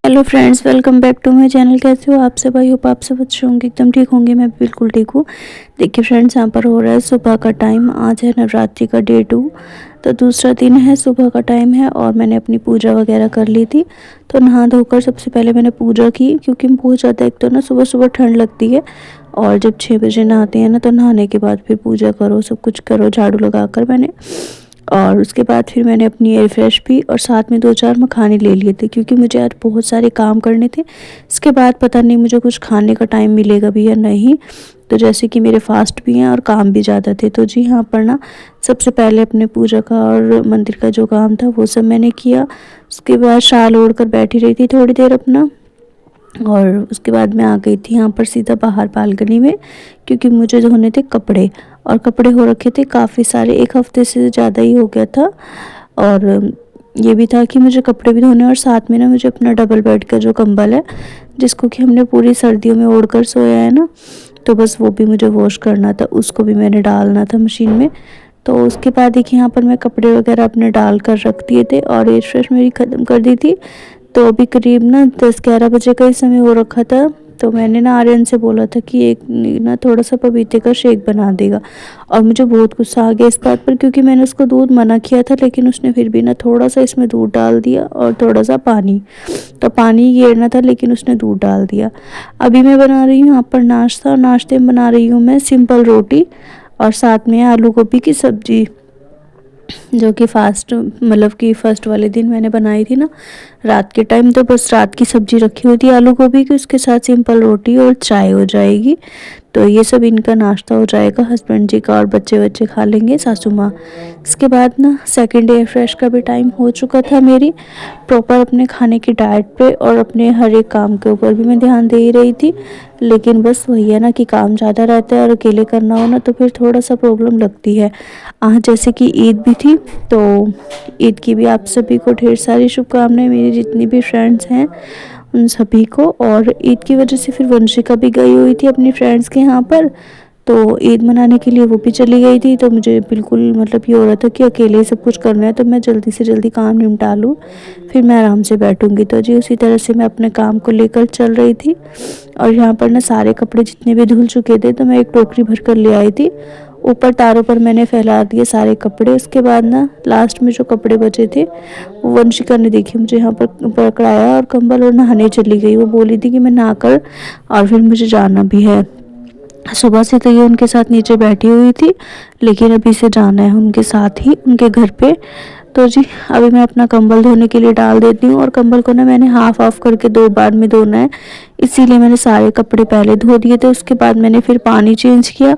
Hello friends, welcome back to my channel. कैसे हो आप सब? आई होप आप सब अच्छे होंगे, एकदम ठीक होंगे। मैं बिल्कुल ठीक हूँ। देखिए फ्रेंड्स, यहाँ पर हो रहा है सुबह का टाइम। आज है नवरात्रि का डे 2, तो दूसरा दिन है, सुबह का टाइम है और मैंने अपनी पूजा वगैरह कर ली थी। तो नहा धोकर सबसे पहले मैंने पूजा की, क्योंकि बहुत ज़्यादा एक तो ना सुबह सुबह ठंड लगती है और जब 6 बजे नहाते हैं ना, तो नहाने के बाद फिर पूजा करो, सब कुछ करो झाड़ू लगाकर मैंने। और उसके बाद फिर मैंने अपनी एयर फ्रेश भी और साथ में 2-4 मखाने ले लिए थे, क्योंकि मुझे आज बहुत सारे काम करने थे। इसके बाद पता नहीं मुझे कुछ खाने का टाइम मिलेगा भी या नहीं, तो जैसे कि मेरे फास्ट भी हैं और काम भी ज़्यादा थे। तो जी यहाँ पर ना सबसे पहले अपने पूजा का और मंदिर का जो काम था वो सब मैंने किया। उसके बाद शाल ओढ़ कर बैठी रही थी थोड़ी देर अपना, और उसके बाद मैं आ गई थी यहाँ पर सीधा बाहर बालकनी में, क्योंकि मुझे धोने थे कपड़े। और कपड़े हो रखे थे काफ़ी सारे, एक हफ्ते से ज़्यादा ही हो गया था। और ये भी था कि मुझे कपड़े भी धोने, और साथ में ना मुझे अपना डबल बेड का जो कंबल है, जिसको कि हमने पूरी सर्दियों में ओढ़ कर सोया है ना, तो बस वो भी मुझे वॉश करना था, उसको भी मैंने डालना था मशीन में। तो उसके बाद देखिए यहाँ पर मैं कपड़े वगैरह अपने डाल कर रख दिए थे और एयर फ्रेश मेरी ख़त्म कर दी थी। तो अभी करीब ना 10-11 बजे का ही समय हो रखा था। तो मैंने ना आर्यन से बोला था कि एक ना थोड़ा सा पपीते का शेक बना देगा, और मुझे बहुत गुस्सा आ गया इस बात पर, क्योंकि मैंने उसको दूध मना किया था, लेकिन उसने फिर भी ना थोड़ा सा इसमें दूध डाल दिया और थोड़ा सा पानी। तो पानी गेरना था लेकिन उसने दूध डाल दिया। अभी मैं बना रही हूँ यहाँ पर नाश्ता, और नाश्ते में बना रही हूँ मैं सिंपल रोटी और साथ में आलू गोभी की सब्जी, जो कि फास्ट मतलब कि फर्स्ट वाले दिन मैंने बनाई थी ना रात के टाइम। तो बस रात की सब्जी रखी हुई थी आलू गोभी की, उसके साथ सिंपल रोटी और चाय हो जाएगी। तो ये सब इनका नाश्ता हो जाएगा हस्बैंड जी का, और बच्चे बच्चे खा लेंगे, सासू माँ। इसके बाद ना सेकंड डे फ्रेश का भी टाइम हो चुका था मेरी प्रॉपर अपने खाने की डाइट पे, और अपने हर एक काम के ऊपर भी मैं ध्यान दे ही रही थी। लेकिन बस वही है ना कि काम ज़्यादा रहता है और अकेले करना हो ना, तो फिर थोड़ा सा प्रॉब्लम लगती है। आज जैसे कि ईद भी थी, तो ईद की भी आप सभी को ढेर सारी शुभकामनाएं, मेरी जितनी भी फ्रेंड्स हैं उन सभी को। और ईद की वजह से फिर वंशिका भी गई हुई थी अपनी फ्रेंड्स के यहाँ पर, तो ईद मनाने के लिए वो भी चली गई थी। तो मुझे बिल्कुल मतलब ये हो रहा था कि अकेले ही सब कुछ करना है, तो मैं जल्दी से जल्दी काम निपटा लूँ, फिर मैं आराम से बैठूंगी। तो जी उसी तरह से मैं अपने काम को लेकर चल रही थी। और यहाँ पर ना सारे कपड़े जितने भी धुल चुके थे, तो मैं एक टोकरी भर कर ले आई थी। ऊपर तारों पर मैंने फैला दिए सारे कपड़े। उसके बाद ना लास्ट में जो कपड़े बचे थे, वो वंशिका ने देखी मुझे यहाँ पर पकड़ाया और कंबल और नहाने चली गई। वो बोली थी कि मैं नहा कर और फिर मुझे जाना भी है। सुबह से तो ये उनके साथ नीचे बैठी हुई थी, लेकिन अभी से जाना है उनके साथ ही उनके घर पे। तो जी अभी मैं अपना कंबल धोने के लिए डाल देती हूँ, और कंबल को ना मैंने हाफ ऑफ करके 2 बार में धोना है, इसीलिए मैंने सारे कपड़े पहले धो दिए थे। उसके बाद मैंने फिर पानी चेंज किया,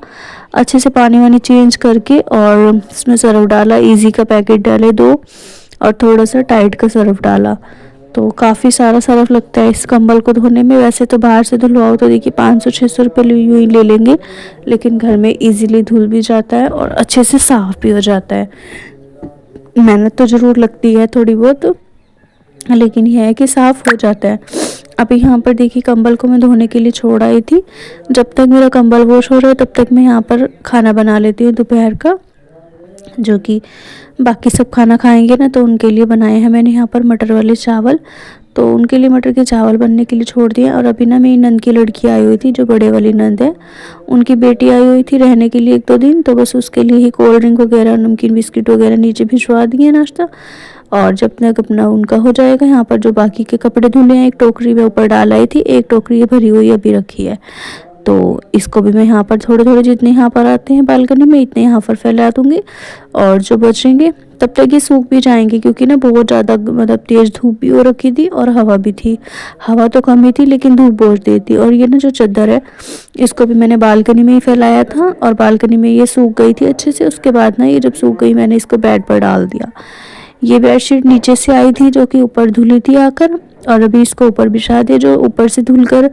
अच्छे से पानी वानी चेंज करके, और इसमें सर्फ डाला, इजी का पैकेट डाले 2, और थोड़ा सा टाइड का सर्फ डाला। तो काफ़ी सारा सर्फ लगता है इस कंबल को धोने में। वैसे तो बाहर से धुलवाओ तो देखिए 500-600 रुपये यूँ ही ले लेंगे, लेकिन घर में इजीली धुल भी जाता है और अच्छे से साफ़ भी हो जाता है। मेहनत तो ज़रूर लगती है थोड़ी बहुत, लेकिन यह है कि साफ़ हो जाता है। अभी यहाँ पर देखिए कंबल को मैं धोने के लिए छोड़ आई थी। जब तक मेरा कंबल वॉश हो रहा है, तब तक मैं यहाँ पर खाना बना लेती हूँ दोपहर का, जो कि बाकी सब खाना खाएंगे ना, तो उनके लिए बनाए हैं मैंने यहाँ पर मटर वाले चावल। तो उनके लिए मटर के चावल बनने के लिए छोड़ दिए। और अभी ना मेरी नंद की लड़की आई हुई थी, जो बड़े वाली नंद है, उनकी बेटी आई हुई थी रहने के लिए 1-2 दिन। तो बस उसके लिए ही कोल्ड ड्रिंक वगैरह, नमकीन, बिस्किट वगैरह नीचे भिजवा दिए नाश्ता। और जब तक अपना उनका हो जाएगा, यहाँ पर जो बाकी के कपड़े धुले हैं एक टोकरी में ऊपर डाल आई थी, एक टोकरी ये भरी हुई अभी रखी है। तो इसको भी मैं यहाँ पर थोड़े थोड़े जितने यहाँ पर आते हैं बालकनी में, इतने यहाँ पर फैला दूंगी। और जो बचेंगे तब तक ये सूख भी जाएंगे, क्योंकि ना बहुत ज़्यादा मतलब तेज़ धूप भी हो रखी थी और हवा भी थी। हवा तो कम ही थी, लेकिन धूप बहुत तेज थी। और ये ना जो चादर है, इसको भी मैंने बालकनी में ही फैलाया था, और बालकनी में ये सूख गई थी अच्छे से। उसके बाद ना ये जब सूख गई, मैंने इसको बेड पर डाल दिया। ये बेडशीट नीचे से आई थी, जो कि ऊपर धुली थी आकर, और अभी इसको ऊपर बिछा दिया। जो ऊपर से धुल कर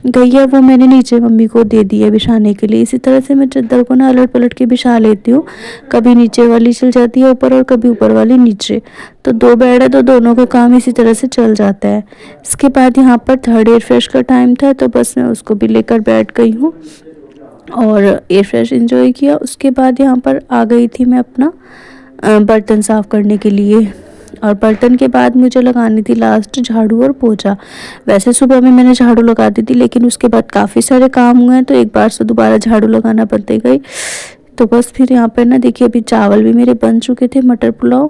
गई है, वो मैंने नीचे मम्मी को दे दी है बिछाने के लिए। इसी तरह से मैं चादर को ना अलट पलट के बिछा लेती हूँ, कभी नीचे वाली चल जाती है ऊपर और कभी ऊपर वाली नीचे। तो 2 बेड है, तो दोनों का काम इसी तरह से चल जाता है। इसके बाद यहाँ पर थर्ड एयर फ्रेश का टाइम था, तो बस मैं उसको भी लेकर बैठ गई हूँ और एयर फ्रेश एंजॉय किया। उसके बाद यहाँ पर आ गई थी मैं अपना बर्तन साफ़ करने के लिए। और बर्तन के बाद मुझे लगानी थी लास्ट झाड़ू और पोछा। वैसे सुबह में मैंने झाड़ू लगा दी थी, लेकिन उसके बाद काफ़ी सारे काम हुए हैं तो एक बार से दोबारा झाड़ू लगाना पड़ते गई। तो बस फिर यहाँ पर ना देखिए, अभी चावल भी मेरे बन चुके थे, मटर पुलाव।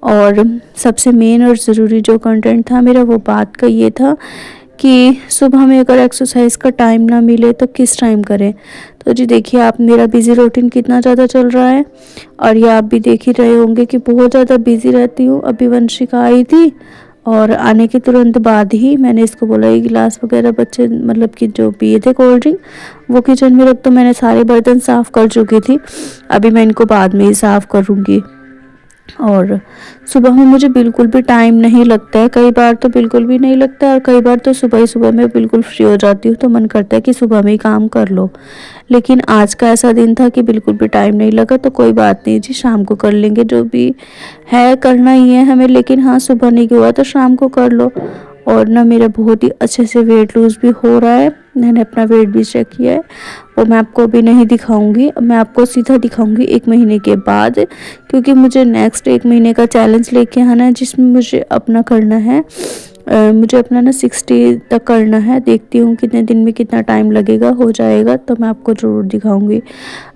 और सबसे मेन और ज़रूरी जो कंटेंट था मेरा, वो बात का ये था कि सुबह में अगर एक्सरसाइज का टाइम ना मिले तो किस टाइम करें। तो जी देखिए, आप मेरा बिज़ी रूटीन कितना ज़्यादा चल रहा है, और ये आप भी देख ही रहे होंगे कि बहुत ज़्यादा बिज़ी रहती हूँ। अभी वंशिका आई थी और आने के तुरंत बाद ही मैंने इसको बोला ये गिलास वगैरह बच्चे मतलब कि जो पिए थे कोल्ड ड्रिंक, वो किचन में रख, तो मैंने सारे बर्तन साफ़ कर चुकी थी। अभी मैं इनको बाद में ही साफ़ करूँगी। और सुबह में मुझे बिल्कुल भी टाइम नहीं लगता है, कई बार तो बिल्कुल भी नहीं लगता है, और कई बार तो सुबह ही सुबह मैं बिल्कुल फ्री हो जाती हूँ तो मन करता है कि सुबह में ही काम कर लो। लेकिन आज का ऐसा दिन था कि बिल्कुल भी टाइम नहीं लगा, तो कोई बात नहीं जी, शाम को कर लेंगे, जो भी है करना ही है हमें। लेकिन हाँ, सुबह नहीं हुआ तो शाम को कर लो। और ना मेरा बहुत ही अच्छे से वेट लूज़ भी हो रहा है, मैंने अपना वेट भी चेक किया है। वो मैं आपको अभी नहीं दिखाऊंगी, मैं आपको सीधा दिखाऊंगी 1 महीने के बाद, क्योंकि मुझे नेक्स्ट 1 महीने का चैलेंज लेके आना है, जिसमें मुझे अपना करना है, मुझे अपना ना 60 तक करना है। देखती हूँ कितने दिन में कितना टाइम लगेगा, हो जाएगा तो मैं आपको ज़रूर दिखाऊंगी।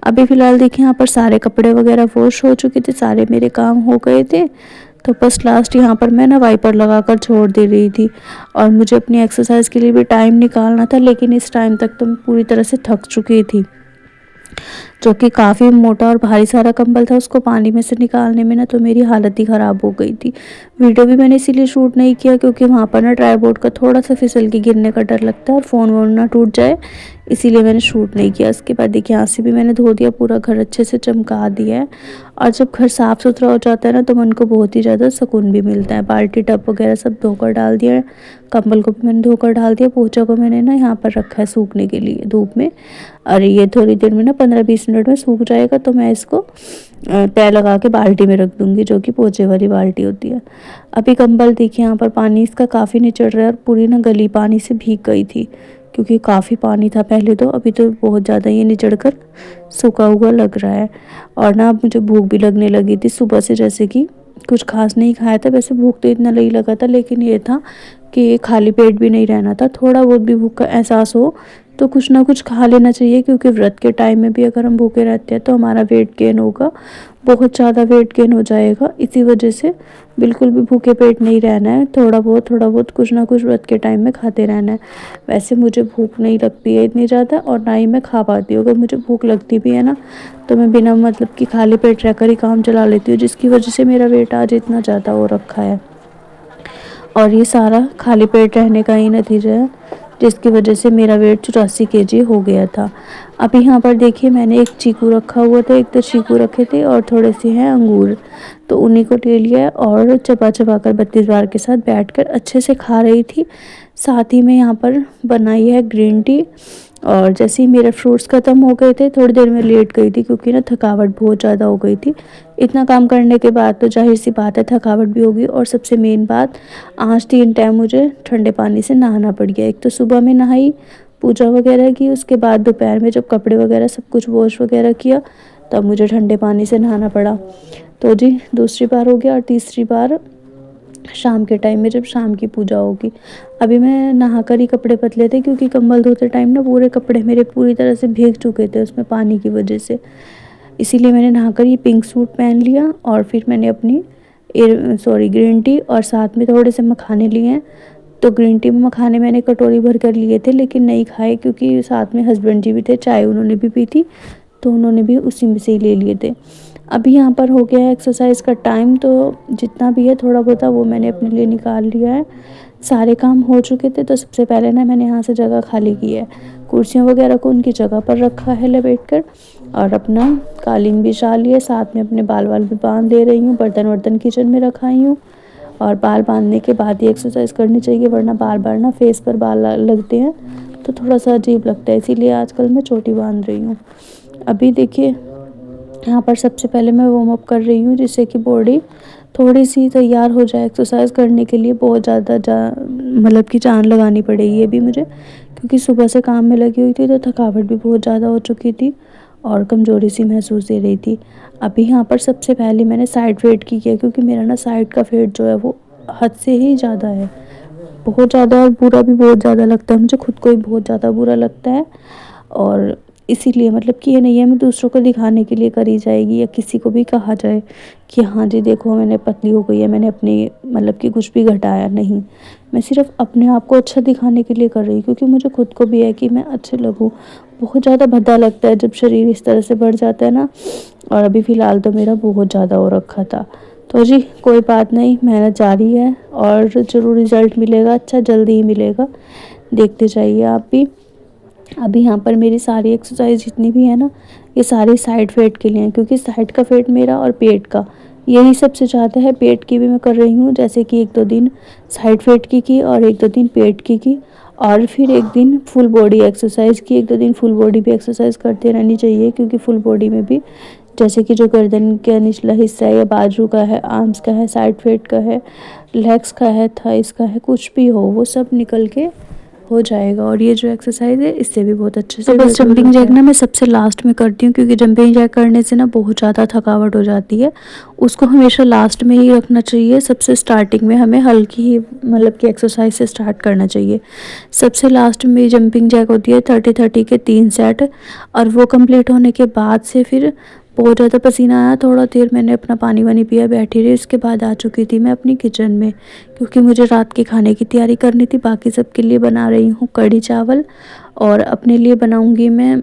अभी फ़िलहाल देखिए, यहाँ पर सारे कपड़े वगैरह वॉश हो चुके थे, सारे मेरे काम हो गए थे। तो बस लास्ट यहाँ पर मैं ना वाइपर लगाकर छोड़ दे रही थी, और मुझे अपनी एक्सरसाइज के लिए भी टाइम निकालना था। लेकिन इस टाइम तक तो मैं पूरी तरह से थक चुकी थी, जो कि काफ़ी मोटा और भारी सारा कंबल था, उसको पानी में से निकालने में ना तो मेरी हालत ही ख़राब हो गई थी। वीडियो भी मैंने इसीलिए शूट नहीं किया क्योंकि वहाँ पर ना ट्राइपॉड का थोड़ा सा फिसल के गिरने का डर लगता है और फ़ोन वोन ना टूट जाए, इसीलिए मैंने शूट नहीं किया। उसके बाद देखिए, यहाँ से भी मैंने धो दिया, पूरा घर अच्छे से चमका दिया है। और जब घर साफ़ सुथरा हो जाता है ना तो मन को बहुत ही ज़्यादा सुकून भी मिलता है। बाल्टी टब वगैरह सब धोकर डाल दिया है, कंबल को भी मैंने धोकर डाल दिया, पोछा को मैंने ना यहाँ पर रखा है सूखने के लिए धूप में। और ये थोड़ी देर में ना 15-20 मिनट में सूख जाएगा, तो मैं इसको तय लगा के बाल्टी में रख दूँगी, जो कि पोछे वाली बाल्टी होती है। अभी कंबल देखिए, यहाँ पर पानी इसका काफ़ी निचड़ रहा है, और पूरी ना गली पानी से भीग गई थी, क्योंकि काफ़ी पानी था पहले तो, अभी तो बहुत ज़्यादा ये निचड़ कर सूखा हुआ लग रहा है। और ना अब मुझे भूख भी लगने लगी थी सुबह से, जैसे कि कुछ खास नहीं खाया था। वैसे भूख तो इतना नहीं लगा था, लेकिन ये था कि खाली पेट भी नहीं रहना था, थोड़ा बहुत भी भूख का एहसास हो तो कुछ ना कुछ खा लेना चाहिए, क्योंकि व्रत के टाइम में भी अगर हम भूखे रहते हैं तो हमारा वेट गेन होगा, बहुत ज़्यादा वेट गेन हो जाएगा। इसी वजह से बिल्कुल भी भूखे पेट नहीं रहना है, थोड़ा बहुत कुछ ना कुछ व्रत के टाइम में खाते रहना है। वैसे मुझे भूख नहीं लगती है इतनी ज़्यादा, और ना ही मैं खा पाती हूँ। अगर मुझे भूख लगती भी है ना तो मैं बिना मतलब कि खाली पेट रहकर ही काम चला लेती हूँ, जिसकी वजह से मेरा वेट आज इतना ज़्यादा हो रखा है। और ये सारा खाली पेट रहने का ही नतीजा है, जिसकी वजह से मेरा वेट 84 kg हो गया था। अभी यहाँ पर देखिए, मैंने एक चीकू रखा हुआ था, एक तो चीकू रखे थे और थोड़े से हैं अंगूर, तो उन्हीं को ले लिया और चबा चबा कर 32 बार के साथ बैठकर अच्छे से खा रही थी। साथ ही में यहाँ पर बनाई है ग्रीन टी। और जैसे ही मेरे फ्रूट्स ख़त्म हो गए थे, थोड़ी देर में लेट गई थी, क्योंकि ना थकावट बहुत ज़्यादा हो गई थी। इतना काम करने के बाद तो जाहिर सी बात है थकावट भी होगी। और सबसे मेन बात, आज 3 टाइम मुझे ठंडे पानी से नहाना पड़ गया। एक तो सुबह में नहाई, पूजा वगैरह की, उसके बाद दोपहर में जब कपड़े वगैरह सब कुछ वॉश वगैरह किया, तब मुझे ठंडे पानी से नहाना पड़ा। तो जी दूसरी बार हो गया, और तीसरी बार शाम के टाइम में जब शाम की पूजा होगी। अभी मैं नहा कर ही कपड़े बदले थे, क्योंकि कंबल धोते टाइम ना पूरे कपड़े मेरे पूरी तरह से भीग चुके थे उसमें पानी की वजह से। इसीलिए मैंने नहाकर ये पिंक सूट पहन लिया, और फिर मैंने अपनी ग्रीन टी और साथ में थोड़े से मखाने लिए हैं। तो ग्रीन टी में मखाने मैंने कटोरी भर कर लिए थे, लेकिन नहीं खाए, क्योंकि साथ में हस्बैंड जी भी थे, चाय उन्होंने भी पी थी, तो उन्होंने भी उसी में से ही ले लिए थे। अभी यहाँ पर हो गया है एक्सरसाइज का टाइम, तो जितना भी है थोड़ा बहुत वो मैंने अपने लिए निकाल लिया है। सारे काम हो चुके थे, तो सबसे पहले ना मैंने यहाँ से जगह खाली की है, कुर्सियों वगैरह को उनकी जगह पर रखा है लपेट कर, और अपना कालीन बिछा लिया, साथ में अपने बाल वाल भी बांध दे रही हूँ, बर्तन वर्तन किचन में रखाई हूँ। और बाल बांधने के बाद ही एक्सरसाइज करनी चाहिए, वरना बार बार ना फेस पर बाल लगते हैं तो थोड़ा सा अजीब लगता है, इसीलिए आजकल मैं चोटी बांध रही हूँ। अभी देखिए, यहाँ पर सबसे पहले मैं वार्म अप कर रही हूँ, जिससे कि बॉडी थोड़ी सी तैयार हो जाए एक्सरसाइज करने के लिए। बहुत ज़्यादा मतलब कि जान लगानी पड़ेगी अभी मुझे, क्योंकि सुबह से काम में लगी हुई थी, तो थकावट भी बहुत ज़्यादा हो चुकी थी। और कमज़ोरी सी महसूस दे रही थी। अभी यहाँ पर सबसे पहले मैंने साइड वेट की किया, क्योंकि मेरा ना साइड का वेट जो है वो हद से ही ज़्यादा है, बहुत ज़्यादा, और बुरा भी बहुत ज़्यादा लगता है मुझे, खुद को ही बहुत ज़्यादा बुरा लगता है। और इसीलिए मतलब कि ये नहीं है मैं दूसरों को दिखाने के लिए करी जाएगी या किसी को भी कहा जाए कि हाँ जी देखो मैंने पतली हो गई है, मैंने अपनी मतलब कि कुछ भी घटाया नहीं। मैं सिर्फ अपने आप को अच्छा दिखाने के लिए कर रही हूँ, क्योंकि मुझे खुद को भी है कि मैं अच्छे लगूँ। बहुत ज़्यादा भद्दा लगता है जब शरीर इस तरह से बढ़ जाता है ना। और अभी फ़िलहाल तो मेरा बहुत ज़्यादा हो रखा था। तो जी कोई बात नहीं, मेहनत जारी है और ज़रूर रिज़ल्ट मिलेगा, अच्छा जल्दी ही मिलेगा, देखते जाइए आप भी। अभी यहाँ पर मेरी सारी एक्सरसाइज जितनी भी है ना, ये सारी साइड फैट के लिए हैं, क्योंकि साइड का फैट मेरा और पेट का यही सबसे ज़्यादा है। पेट की भी मैं कर रही हूँ, जैसे कि 1-2 दिन साइड फैट की और 1-2 दिन पेट की और फिर 1 दिन फुल बॉडी एक्सरसाइज की। 1-2 दिन फुल बॉडी भी एक्सरसाइज करते रहनी चाहिए, क्योंकि फुल बॉडी में भी जैसे कि जो गर्दन का निचला हिस्सा है या बाजू का है, आर्म्स का है, साइड फैट का है, लेग्स का है, थाइस का है, कुछ भी हो वो सब निकल के हो जाएगा। और ये जो एक्सरसाइज है इससे भी बहुत अच्छे से, तो बस जंपिंग जैक ना मैं सबसे लास्ट में करती हूँ, क्योंकि जंपिंग जैक करने से ना बहुत ज़्यादा थकावट हो जाती है। उसको हमेशा लास्ट में ही रखना चाहिए, सबसे स्टार्टिंग में हमें हल्की ही मतलब कि एक्सरसाइज से स्टार्ट करना चाहिए। सबसे लास्ट में जंपिंग जैक होती है 30-30 के 3 सेट, और वो कंप्लीट होने के बाद से फिर बहुत ज़्यादा पसीना आया, थोड़ा देर मैंने अपना पानी वानी पिया, बैठी रही। उसके बाद आ चुकी थी मैं अपनी किचन में, क्योंकि मुझे रात के खाने की तैयारी करनी थी। बाकी सबके लिए बना रही हूँ कढ़ी चावल, और अपने लिए बनाऊँगी मैं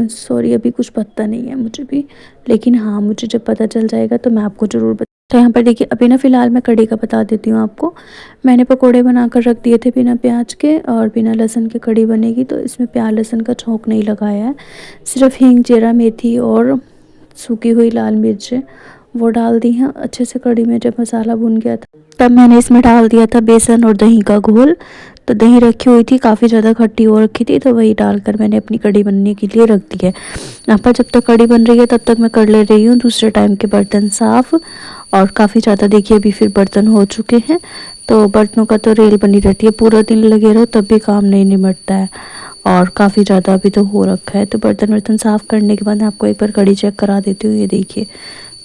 सॉरी अभी कुछ पता नहीं है मुझे भी, लेकिन हाँ मुझे जब पता चल जाएगा तो मैं आपको ज़रूर बता। तो यहाँ पर देखिए अभी ना फ़िलहाल मैं कढ़ी का बता देती हूँ आपको। मैंने पकोड़े बनाकर रख दिए थे बिना प्याज के, और बिना लहसुन के कढ़ी बनेगी, तो इसमें प्याज लहसुन का छौंक नहीं लगाया है, सिर्फ हींग, जीरा, मेथी और सूखी हुई लाल मिर्च वो डाल दी हैं अच्छे से। कढ़ी में जब मसाला भुन गया था तब मैंने इसमें डाल दिया था बेसन और दही का घोल। तो दही रखी हुई थी, काफ़ी ज़्यादा खट्टी हो रखी थी, तो वही डालकर मैंने अपनी कढ़ी बनने के लिए रख दी है। यहाँ पर जब तक कढ़ी बन रही है तब तक मैं कर ले रही हूँ दूसरे टाइम के बर्तन साफ़। और काफ़ी ज़्यादा देखिए अभी फिर बर्तन हो चुके हैं, तो बर्तनों का तो रेल बनी रहती है, पूरा दिन लगे रहो तब भी काम नहीं निमटता है। और काफ़ी ज़्यादा अभी तो हो रखा है, तो बर्तन वर्तन साफ़ करने के बाद आपको एक बार कढ़ी चेक करा देती हूँ। ये देखिए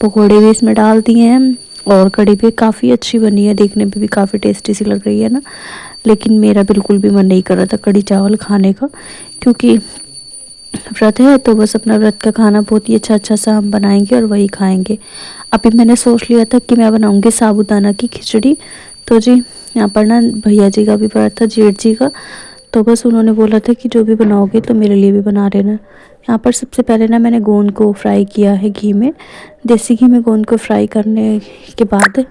पकौड़े भी इसमें डाल दिए हैं, और कढ़ी भी काफ़ी अच्छी बनी है, देखने में भी काफ़ी टेस्टी सी लग रही है ना। लेकिन मेरा बिल्कुल भी मन नहीं कर रहा था कढ़ी चावल खाने का, क्योंकि व्रत है, तो बस अपना व्रत का खाना बहुत ही अच्छा सा हम बनाएंगे और वही खाएंगे। अभी मैंने सोच लिया था कि मैं बनाऊंगी साबूदाना की खिचड़ी। तो जी यहाँ पर ना भैया जी का भी व्रत था, जेठ जी का, तो बस उन्होंने बोला था कि जो भी बनाओगे तो मेरे लिए भी बना लेना। यहाँ पर सबसे पहले ना मैंने गोंद को फ्राई किया है घी में, देसी घी में गोंद को फ्राई करने के बाद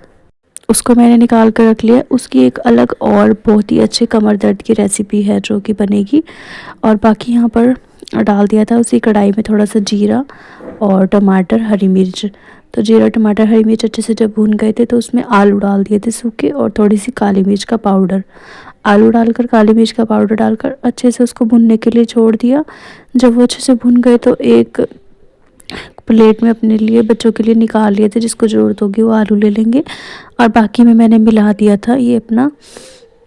उसको मैंने निकाल कर रख लिया। उसकी एक अलग और बहुत ही अच्छे कमर दर्द की रेसिपी है जो कि बनेगी। और बाकी यहाँ पर डाल दिया था उसी कढ़ाई में थोड़ा सा जीरा और टमाटर, हरी मिर्च। तो जीरा, टमाटर, हरी मिर्च अच्छे से जब भून गए थे तो उसमें आलू डाल दिए थे सूखे, और थोड़ी सी काली मिर्च का पाउडर। आलू डालकर काली मिर्च का पाउडर डालकर अच्छे से उसको भुनने के लिए छोड़ दिया। जब वो अच्छे से भुन गए तो एक प्लेट में अपने लिए, बच्चों के लिए निकाल लिए थे, जिसको ज़रूरत होगी वो आलू ले लेंगे। और बाकी में मैंने मिला दिया था ये अपना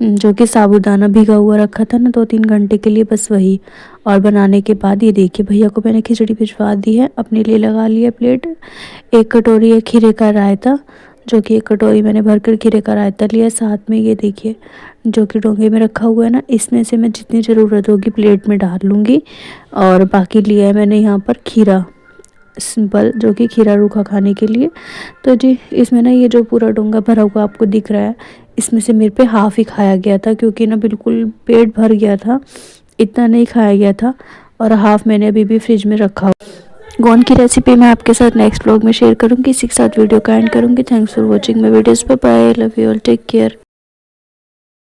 जो कि साबूदाना भिगा हुआ रखा था ना 2-3 घंटे के लिए, बस वही। और बनाने के बाद ये देखिए भैया को मैंने खिचड़ी भिजवा दी है, अपने लिए लगा लिया प्लेट। 1 कटोरी है खीरे का रायता, जो कि 1 कटोरी मैंने भरकर खीरे का रायता लिया। साथ में ये देखिए जो कि डोंगे में रखा हुआ है ना, इसमें से मैं जितनी ज़रूरत होगी प्लेट में डाल लूँगी। और बाकी लिया है मैंने यहाँ पर खीरा सिंपल, जो कि खीरा रूखा खाने के लिए। तो जी इसमें ना ये जो पूरा डोंगा भरा हुआ आपको दिख रहा है, इसमें से मेरे पे हाफ़ ही खाया गया था, क्योंकि ना बिल्कुल पेट भर गया था, इतना नहीं खाया गया था। और हाफ़ मैंने अभी भी फ्रिज में रखा हुआ। गोंद की रेसिपी मैं आपके साथ नेक्स्ट व्लॉग में शेयर करूँगी, इसी के साथ वीडियो का एंड करूँगी। Thanks for watching my videos, bye bye, love you all, take care.